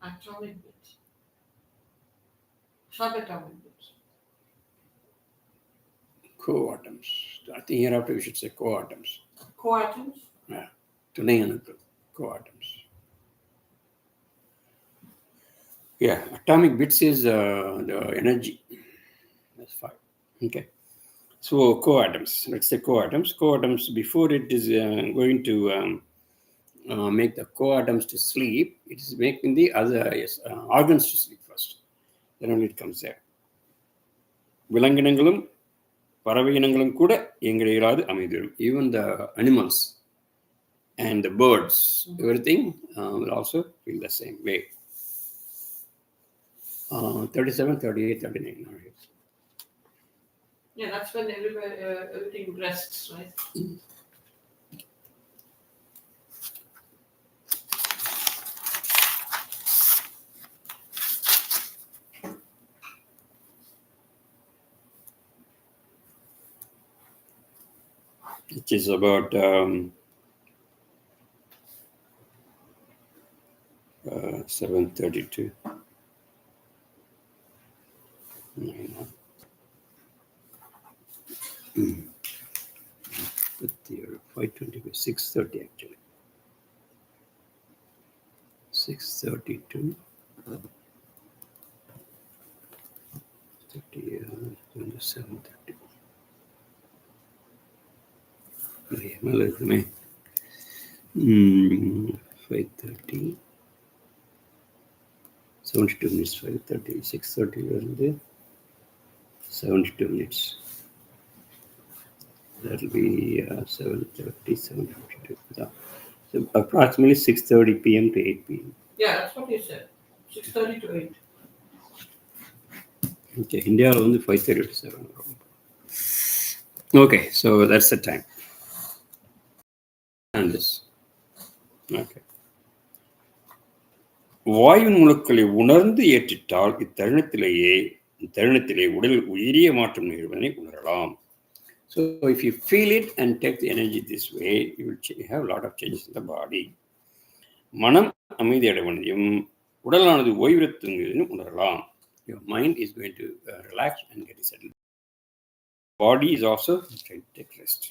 Atomic bits. Subatomic bits. Co-atoms. I think hereafter we should say co-atoms. Co-atoms? Yeah. துணை அணுக்கள். Co-atoms. Yeah. Atomic bits is the energy. That's fine. Okay. So co-atoms. Let's say co-atoms. Co-atoms, before it is going to make the co-atoms to sleep, it is making the other organs to sleep first. Then only it comes there. விலங்கினங்களும் பறவை இனங்களும் கூட எங்களிராது அமைதிரும். Even the animals and the birds, everything will also feel the same way. 37, 38, 39. Yeah, that's when everything rests, right? Which is about 7:32. 5:25, 6:30 actually. 6:32. 7:30. மேலே இருக்குமே. 5:30. 72 minutes. 5:30. 6:30 72 minutes. That will be 7:30, 7:52. So approximately 6:30 p.m. to 8 p.m. Yeah, that's what you said. 6:30 to 8. Okay, India only 5:30 to 7. Okay, so that's the time. And this. Okay. வாயுவின் முழுக்களை உணர்ந்து ஏற்றிட்டால் இத்தருணத்திலே உடலில் உயிரிய மாற்றம் நிகழ்வதை உணரலாம். So if you feel it and take the energy this way, you will have a lot of changes in the body. மனம் அமைதி அடைவதையும் உடலானது ஓய்விருத்துவதையும் உணரலாம். Your mind is going to relax and get settled. Body is also trying to take rest.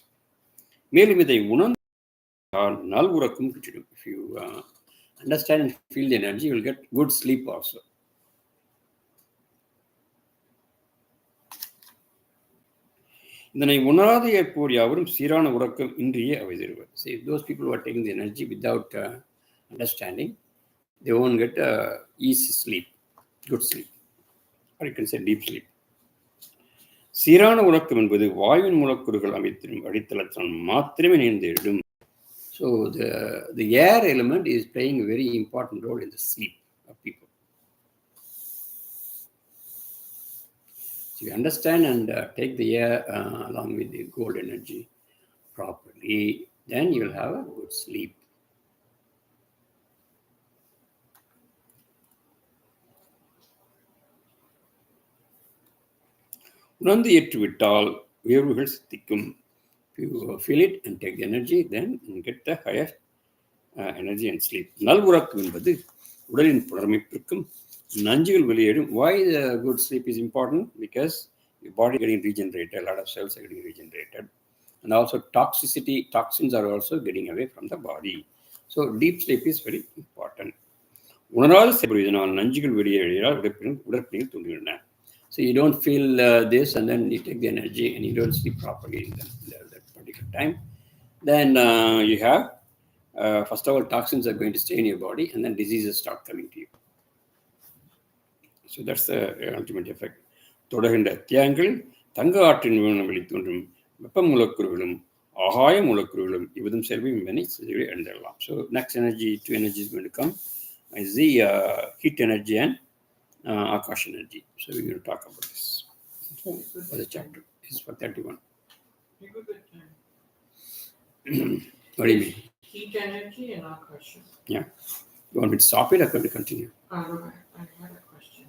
மேலும் இதை உணர்ந்தால் நல் உறக்கம் கிட்டிடும். If you understand and feel the energy, you will get good sleep also. இதனை உணராது ஏற்போர் யாவரும் சீரான உறக்கம் இன்றியே அவைதருவர். See, if those people who are taking the energy without understanding, they won't get easy sleep, good sleep, or you can say deep sleep. சீரான உறக்கம் என்பது வாயுவின் மூலக்கூறுகள் அமைத்திடும் அடித்தளத்தால் மாத்திரமே நிகழ்ந்திடும். So the air element is playing a very important role in the sleep of people. So you understand and take the air along with the gold energy properly, then you will have a good sleep. உணர்ந்து ஏற்றுவிட்டால் உயர்வுகள் சித்திக்கும். If you feel it and take the energy, then you get the higher energy and sleep. நல் உறக்கம் என்பது உடலின் புனரமைப்பிற்கும் நஞ்சுகள் வெளியேறும். Why the good sleep is important? Because your body getting regenerated, a lot of cells are getting regenerated, and also toxins are also getting away from the body. So deep sleep is very important. உணராது செயல்படுவதனால் நஞ்சுகள் வெளியேறினால் உடற்பிணிகள் தூண்டுகின்றன. So you don't feel this, and then you take the energy and you don't sleep properly in that particular time. Then you have, first of all, toxins are going to stay in your body, and then diseases start coming to you. So that's the ultimate effect. தொடர்கின்ற அத்தியாயங்களில் தங்க ஆற்றின் வெளி தோன்றும் வெப்ப மூலக்கூறுகளும் ஆகாய மூலக்கூறுகளும் இவ்விதம் செல்வி எழுந்திடலாம். So next two energy is going to come is the heat energy and Akash energy. So we're going to talk about this for the chapter. This is for 31. What do you mean? Heat energy and Akash. Yeah. You want me to stop it or going to continue? I had a question.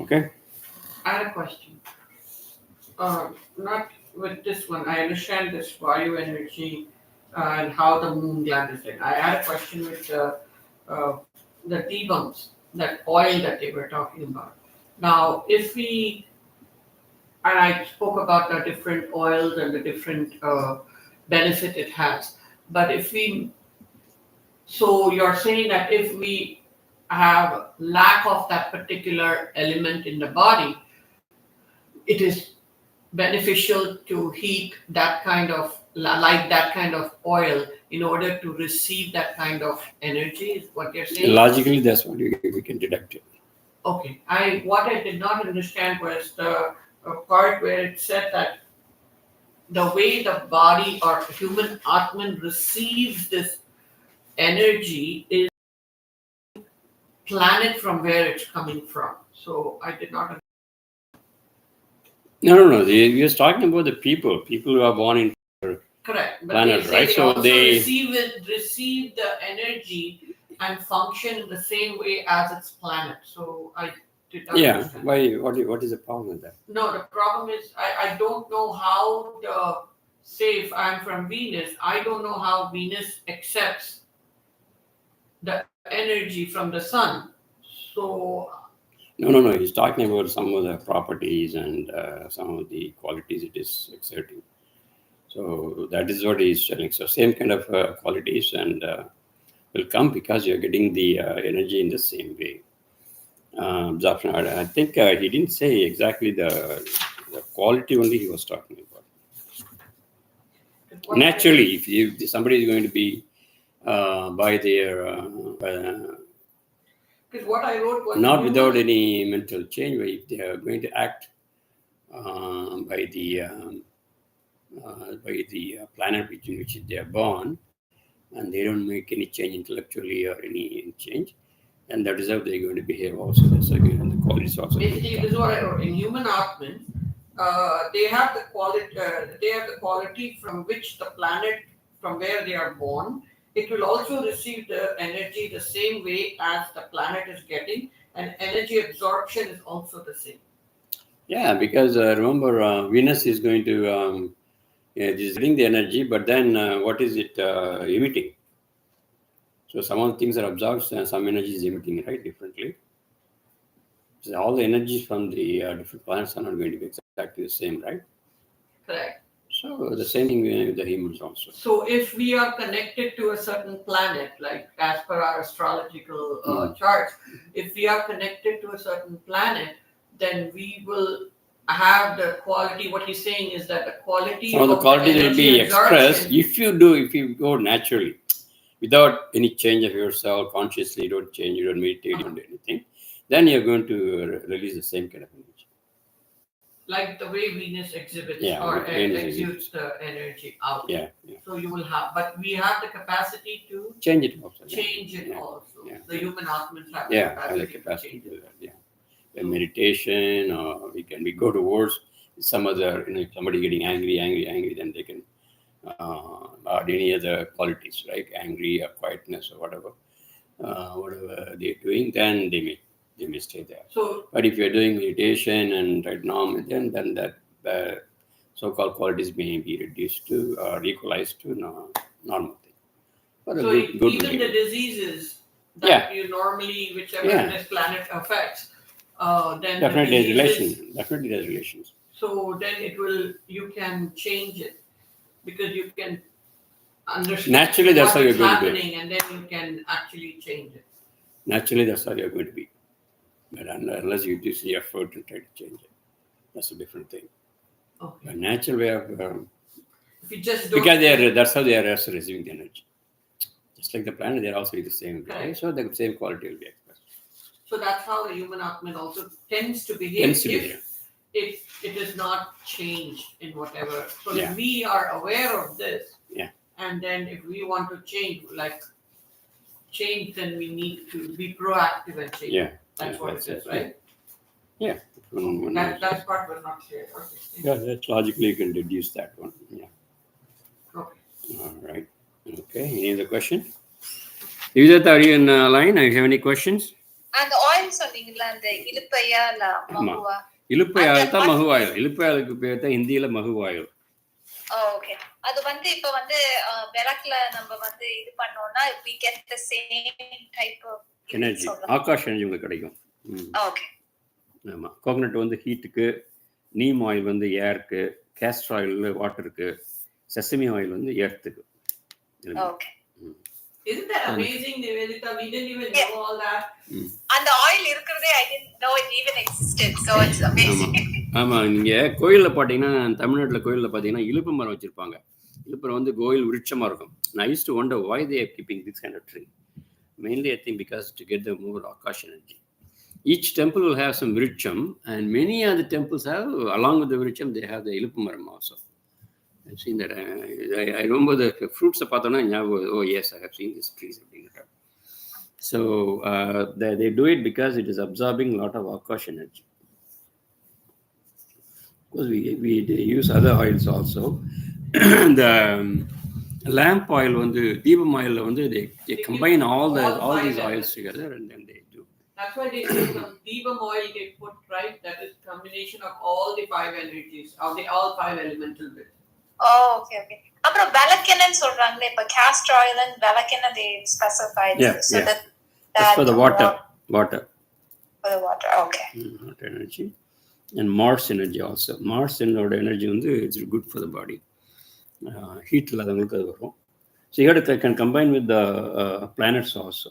Okay. I had a question. Not with this one. I understand this Vayu energy and how the moon gland is in. I had a question with the debunks, that oil that they were talking about. Now, if we, and I spoke about the different oils and the different benefit it has, but so you're saying that if we have lack of that particular element in the body, it is beneficial to heat that kind of, like that kind of oil in order to receive that kind of energy, is what you're saying? Logically, that's what we can deduct it. Okay. What I did not understand was the part where it said that the way the body or human Atman receives this energy is planet from where it's coming from. So I did not understand. No. You're talking about the people who are born in Correct. But planet, they right? They so also they receive the energy and function in the same way as its planet. So I did not understand. Why? What is the problem with that? No, the problem is I don't know how say if I'm from Venus, I don't know how Venus accepts the energy from the sun. So No. He's talking about some of the properties and some of the qualities it is exerting. So that is what he's telling. So same kind of qualities and will come because you're getting the energy in the same way. Absorption. I think he didn't say exactly the quality only he was talking about. Naturally, if somebody is going to be by their because what I wrote was not without any mental change, but if they are going to act by the planet in which they are born, and they don't make any change intellectually or any change, and that is how they're going to behave also. That's again the qualities also. Basically, this is what I wrote. In human Atman, they have the quality from which the planet, from where they are born, it will also receive the energy the same way as the planet is getting, and energy absorption is also the same. Yeah, because remember, Venus is going to it is getting the energy, but then what is it emitting? So some of the things are absorbed and some energy is emitting, right, differently. So all the energies from the different planets are not going to be exactly the same, right? Correct. So the same thing with the humans also. So if we are connected to a certain planet, like as per our astrological charts, if we are connected to a certain planet, then we will have the quality. What he's saying is that the quality Some of the qualities will be expressed if you go naturally, without any change of yourself, consciously, you don't change, you don't meditate, you don't do anything, then you're going to release the same kind of energy. Like the way Venus exhibits or exudes the energy out. Yeah. So you will have, but we have the capacity to change it also. Also. Yeah. The human Atmans have the capacity to do that. Yeah. The meditation, or we go towards some other, somebody getting angry, then they can or any other qualities, right? Angry or quietness or whatever they're doing, then they may stay there. So, but if you're doing meditation and right now, then that so-called qualities may be reduced to or equalized to normal thing. So even the diseases that you normally, whichever this planet affects, then definitely there's relations. So then you can change it because you can understand naturally that's how you're going happening to be. And then you can actually change it. Naturally that's how you're going to be. But unless you do the effort and try to change it, that's a different thing. Okay. A natural way of if you just don't because that's how they are also receiving the energy. Just like the planet, they're also the same way. So the same quality will be expressed. So that's how the human Atman also tends to behave. If it is not changed in whatever. So if we are aware of this, and then if we want to change, then we need to be proactive and change. Yeah. That's what it is, right? Yeah. That part was not clear. Okay. Yeah, that's logically you can deduce that one. Yeah. Okay. All right. Okay. Any other question? Yudhata, are you in line? Do you have any questions? And oil சொன்னீங்கல அந்த இலுப்பையா இல்ல மகுவா இலுப்பையால் தான் மகு oil. இலுப்பையாலுக்கு பேர் தான் ஹிந்தியில மகு oil. Okay. அது இப்ப விளக்குல நம்ம இது பண்ணோம்னா we get the same type of energy. ஆகாஷ் எனர்ஜி உங்களுக்கு கிடைக்கும். ஓகே. ஆமா. கோகனட் ஹீட்டுக்கு, நீம் ஆயில் ஏருக்கு, கேஸ்டர் ஆயில் வாட்டருக்கு, செசமி ஆயில் எர்த்துக்கு. Okay. Isn't that amazing, Nivedita? We didn't even know all that. And the oil இருக்கிறதே I didn't know it even existed. So it's amazing. ஆமா, நீங்க கோயில்ல பாத்தீங்கன்னா, தமிழ்நாட்டுல கோயில்ல பாத்தீங்கன்னா இலுப்பு மரம் வச்சிருப்பாங்க. இலுப்பு மரம் கோயில் விருட்சமா இருக்கும். I used to wonder why they are keeping this kind of tree. Mainly I think because to get the more Akash energy. Each temple will have some vircham, and many other temples have, along with the vircham, they have the ilupu maram also. I've seen that. I remember the fruits of Patana. Oh yes, I have seen these trees. So they do it because it is absorbing a lot of Akash energy. Of course, we use other oils also. The lamp oil, deepam oil, they combine all these oils together and then they do. That's why they say some deepam oil they put, right? That is combination of all the 5 energies, of all 5 elemental bits. Oh, okay. அப்புறம் விளக்கெண்ணெய்னு சொல்றாங்களே, இப்ப castor oil and விளக்கெண்ணெய் they specified. Yeah, So yeah. that That's for the water. for the water. Okay. Water energy. And Mars energy also. Mars energy it's good for the body. Heat இல்லாதவங்களுக்கு அது வரும். So you can combine with the planets also.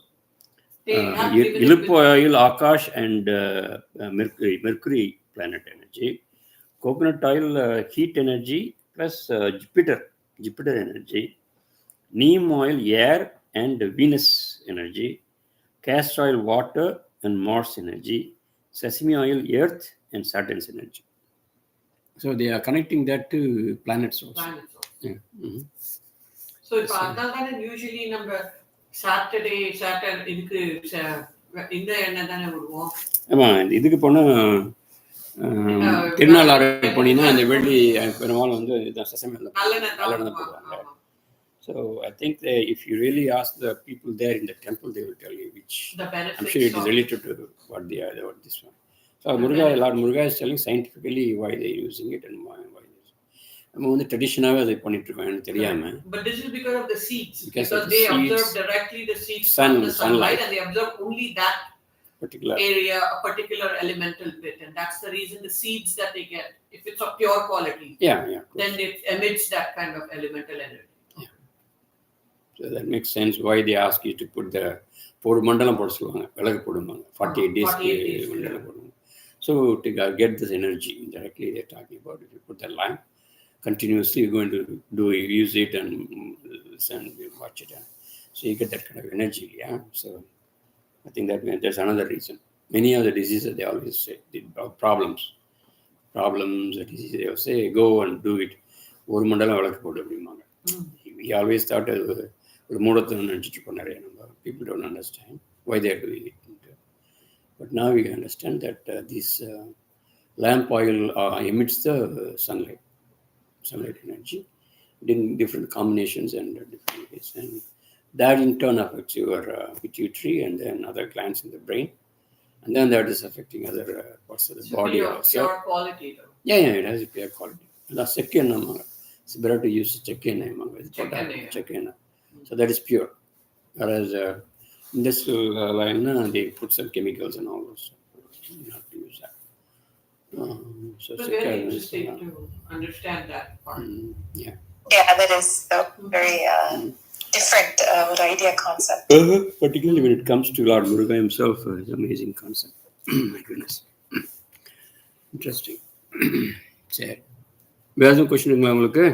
Ilip oil, Akash, and Mercury planet energy. Coconut oil, heat energy, plus Jupiter energy. Neem oil, air and Venus energy. Castor oil, water and Mars energy. Sesame oil, earth and Saturn's energy. So they are connecting that to planets also. Yeah. Mm-hmm. So if usually number Saturn இதுக்கு இந்த எண்ணெய் தானே விடுவோம். ஆமா, இதுக்கு போனா திருநாள் order பண்ணினா அந்த வெள்ளி பெரும்பாலும் இதுதான் சசமே நல்லெண்ணெய் போடுவாங்க. So I think if you really ask the people there in the temple, they will tell you which. I'm sure it is related to what they are, what this one. So Lord Muruga is telling scientifically why they are using it and why நம்ம ட்ரெடிஷனாவே அதை பண்ணிட்டு இருக்கோம், எனக்கு தெரியாம. But this is because of the seeds. Because they observe directly the seeds from the sunlight and they observe only that particular area, a particular elemental bit, and that's the reason the seeds that they get, if it's of pure quality, then it emits that kind of elemental energy. So that makes sense why they ask you to put the ஒரு மண்டலம் போட சொல்லுவாங்க, விளக்கு போடுவாங்க 48 days மண்டலம் போடுவாங்க. So to get this energy directly they're talking about, if you put the line continuously, you're going to use it and listen, watch it, so you get that kind of energy. So I think that there's another reason. Many of the diseases, they always say problems the disease, they will say go and do it ஒரு மண்டலம் விளக்கு போடு அப்படிம்பாங்க. We always thought ஒரு மூடத்தை நினச்சிட்டு போன நிறைய people don't understand why they are doing it. But now we understand that this lamp oil emits the sunlight energy in different combinations and different ways, and that in turn affects your pituitary and then other glands in the brain, and then that is affecting other parts of the body also. Pure quality though. Yeah, it has a pure quality. The second it's better to use check-in. So that is pure, whereas industrial line they put some chemicals and all those, you have to use that. So it's very interesting to understand that part. Yeah, that is very different idea concept. Particularly when it comes to Lord Muruga himself, it's an amazing concept. My goodness, interesting. சரி, வேற எதுவும் question இருக்குங்களா உங்களுக்கு?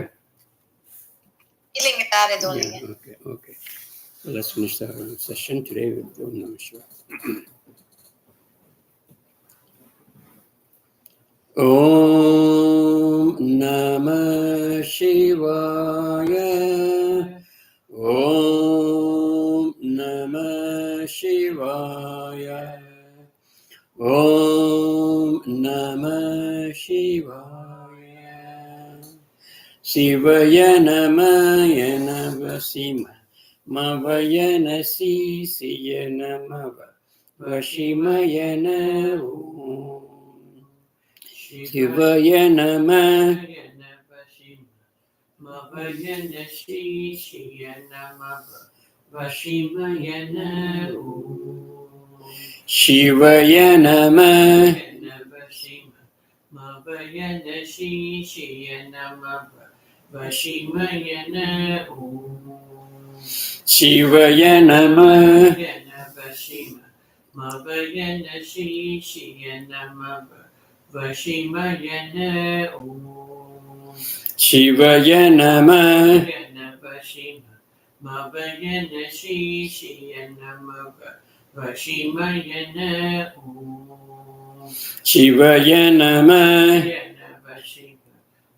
இல்லைங்க, வேற எதுவும் இல்லைங்க. Okay. So let's finish the session today with Om Namah Shivaya. Om Namah Shivaya. Om Namah Shivaya. Om Namah Shivaya. Shivaya Namaya Navasima Mavayana Sisiyana Mava Vashimayana Shivaya Namah Mavayana Sisiyana Mava Vashimayana Shivaya Namah Mavayana Sisiyana Mava Vashimayana Shivaya Namah Mavayana Sisiyana Mava Vashimayana Shivaya Namah Mavayana Sisiyana Mava Vashimayana Shivaya Namah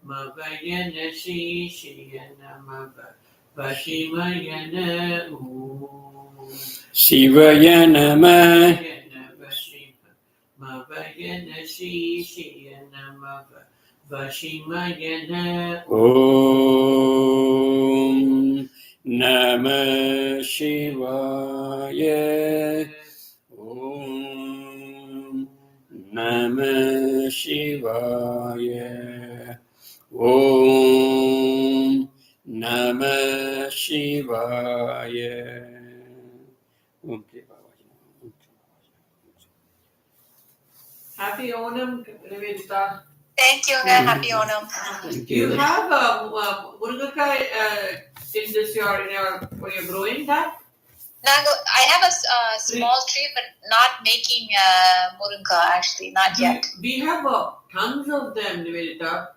Mavayana Sisiyana Mava Vashimayana Shivaya Namah Mavayana Sisiyana Mava Vashimayana Om Namah Shivaya. Om Namah Shivaya. Om Namah Shivaya. Om Shri Balaji Namah. Om Shri Balaji Namah. Happy Onam, Nivedita. Thank you. Happy Onam. Thank Do you you. have Muruga in where you're growing that? I have a small tree, but not making Muruga actually, not yet. We have tons of them, Nivedita.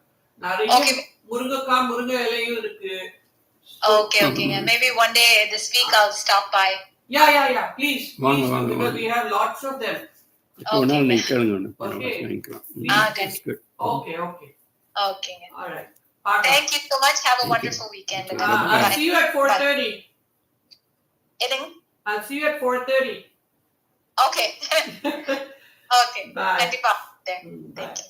Okay. Muruga இலையும் இருக்கு. Okay. Maybe one day this week I'll stop by. Yeah. Please. வாங்க. Because we have lots of them. இப்போ ஒரு நாள் நீங்கள் கேளுங்க Okay. That's good. Okay. Okay. All right. Thank you so much. Have a Thank wonderful weekend. Thank you. I'll Bye. see you at 4:30. Anything? I'll see you at 4:30. Okay. Okay. Bye. Kandipa. There. Bye. Thank you.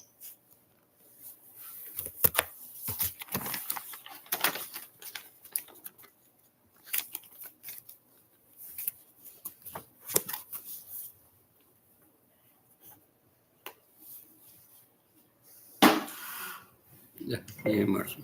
Yeah, Marshall.